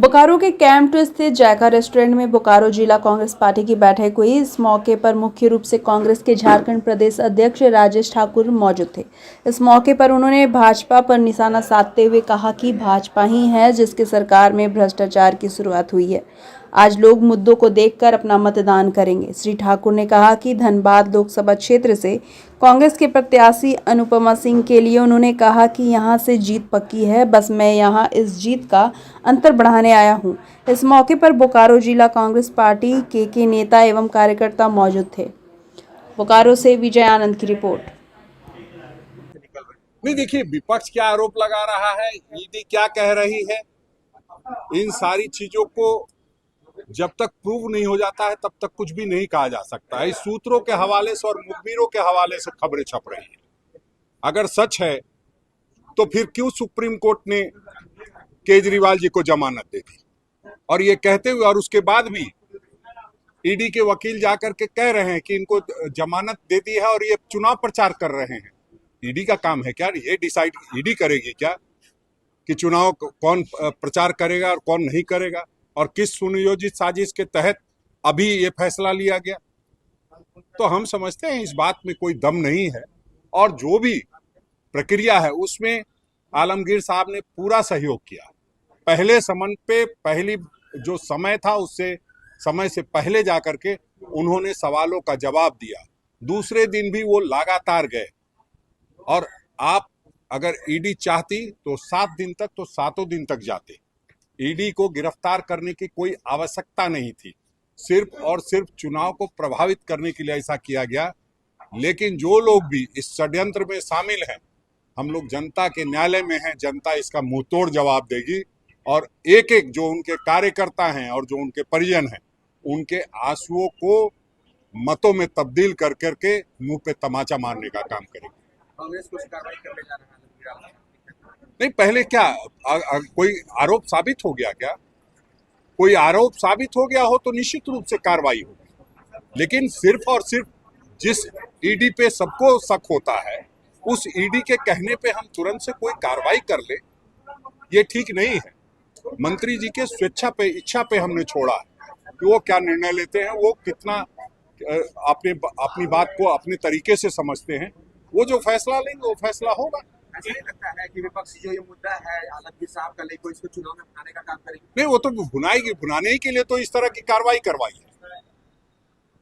बोकारो के कैंप स्थित जायका रेस्टोरेंट में बोकारो जिला कांग्रेस पार्टी की बैठक हुई। इस मौके पर मुख्य रूप से कांग्रेस के झारखंड प्रदेश अध्यक्ष राजेश ठाकुर मौजूद थे। इस मौके पर उन्होंने भाजपा पर निशाना साधते हुए कहा कि भाजपा ही है जिसके सरकार में भ्रष्टाचार की शुरुआत हुई है। आज लोग मुद्दों को देखकर अपना मतदान करेंगे। श्री ठाकुर ने कहा कि धनबाद लोकसभा क्षेत्र से कांग्रेस के प्रत्याशी अनुपमा सिंह के लिए उन्होंने कहा कि यहां से जीत पक्की है, बस मैं यहां इस जीत का अंतर बढ़ाने आया हूं। इस मौके पर बोकारो जिला कांग्रेस पार्टी के नेता एवं कार्यकर्ता मौजूद थे। बोकारो से विजय आनंद की रिपोर्ट। नहीं, देखिए विपक्ष क्या आरोप लगा रहा है, ईडी क्या कह रही है, इन सारी चीजों को जब तक प्रूव नहीं हो जाता है तब तक कुछ भी नहीं कहा जा सकता है। इस सूत्रों के हवाले से और मुखबिरों के हवाले से खबरें छप रही हैं। अगर सच है तो फिर क्यों सुप्रीम कोर्ट ने केजरीवाल जी को जमानत दे दी, और ये कहते हुए और उसके बाद भी ईडी के वकील जाकर के कह रहे हैं कि इनको जमानत दे दी है और ये चुनाव प्रचार कर रहे हैं। ईडी का काम है क्या? ये डिसाइड ईडी करेगी क्या कि चुनाव कौन प्रचार करेगा और कौन नहीं करेगा, और किस सुनियोजित साजिश के तहत अभी ये फैसला लिया गया? तो हम समझते हैं इस बात में कोई दम नहीं है, और जो भी प्रक्रिया है उसमें आलमगीर साहब ने पूरा सहयोग किया। पहले समन पे पहली जो समय था उससे समय से पहले जाकर के उन्होंने सवालों का जवाब दिया। दूसरे दिन भी वो लगातार गए, और आप अगर ईडी चाहती तो 7 दिन तक तो 7 दिन तक जाते। ईडी को गिरफ्तार करने की कोई आवश्यकता नहीं थी, सिर्फ और सिर्फ चुनाव को प्रभावित करने के लिए ऐसा किया गया। लेकिन जो लोग भी इस षड्यंत्र में शामिल हैं, हम लोग जनता के न्यायालय में हैं, जनता इसका मुंहतोड़ जवाब देगी, और एक एक जो उनके कार्यकर्ता हैं और जो उनके परिजन हैं, उनके आंसुओं को मतों में तब्दील कर करके मुंह पे तमाचा मारने का काम करेगी। कांग्रेस कुछ कार्रवाई करने जा रहा है? नहीं, पहले क्या कोई आरोप साबित हो गया क्या? कोई आरोप साबित हो गया हो तो निश्चित रूप से कार्रवाई होगी, लेकिन सिर्फ और सिर्फ जिस ईडी पे सबको शक होता है उस ईडी के कहने पे हम तुरंत से कोई कार्रवाई कर ले, ये ठीक नहीं है। मंत्री जी के स्वेच्छा पे, इच्छा पे हमने छोड़ा है कि वो क्या निर्णय लेते हैं, वो कितना अपनी बात को अपने तरीके से समझते हैं। वो जो फैसला लेंगे वो फैसला होगा। ऐसा नहीं लगता है कि विपक्ष जो ये मुद्दा है आलमगीर साहब का लेकर इसको चुनाव में बनाने का काम करेंगे? नहीं, वो तो बुनाएगी, बुनाने ही के लिए तो इस तरह की कार्रवाई करवाई है,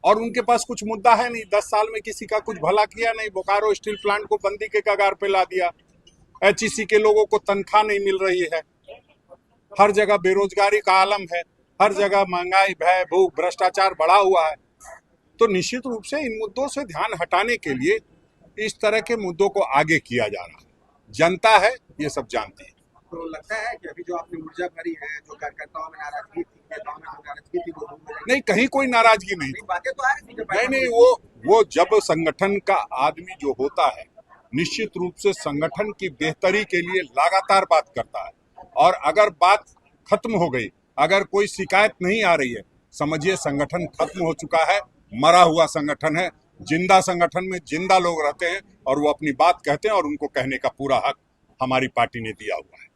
और उनके पास कुछ मुद्दा है नहीं। 10 साल में किसी का कुछ भला किया नहीं। बोकारो स्टील प्लांट को बंदी के कगार पे ला दिया। एचईसी के लोगों को तनख्वाह नहीं मिल रही है। हर जगह बेरोजगारी का आलम है, हर जगह महंगाई, भय, भूख, भ्रष्टाचार बढ़ा हुआ है। तो निश्चित रूप से इन मुद्दों से ध्यान हटाने के लिए इस तरह के मुद्दों को आगे किया जा रहा है। जनता है, ये सब जानती है। तो लगता है कि अभी जो आपने ऊर्जा भरी है, जो कार्यकर्ताओं में नाराजगी थी, नेताओं में नाराजगी थी, वो दूर हो जाएगी? नहीं, कहीं कोई नाराजगी नहीं। बातें तो आ रही थी। नहीं, वो जब संगठन का आदमी जो होता है निश्चित रूप से संगठन की बेहतरी के लिए लगातार बात करता है, और अगर बात खत्म हो गई, अगर कोई शिकायत नहीं आ रही है, समझिए संगठन खत्म हो चुका है, मरा हुआ संगठन है। जिंदा संगठन में जिंदा लोग रहते हैं और वो अपनी बात कहते हैं, और उनको कहने का पूरा हक हमारी पार्टी ने दिया हुआ है।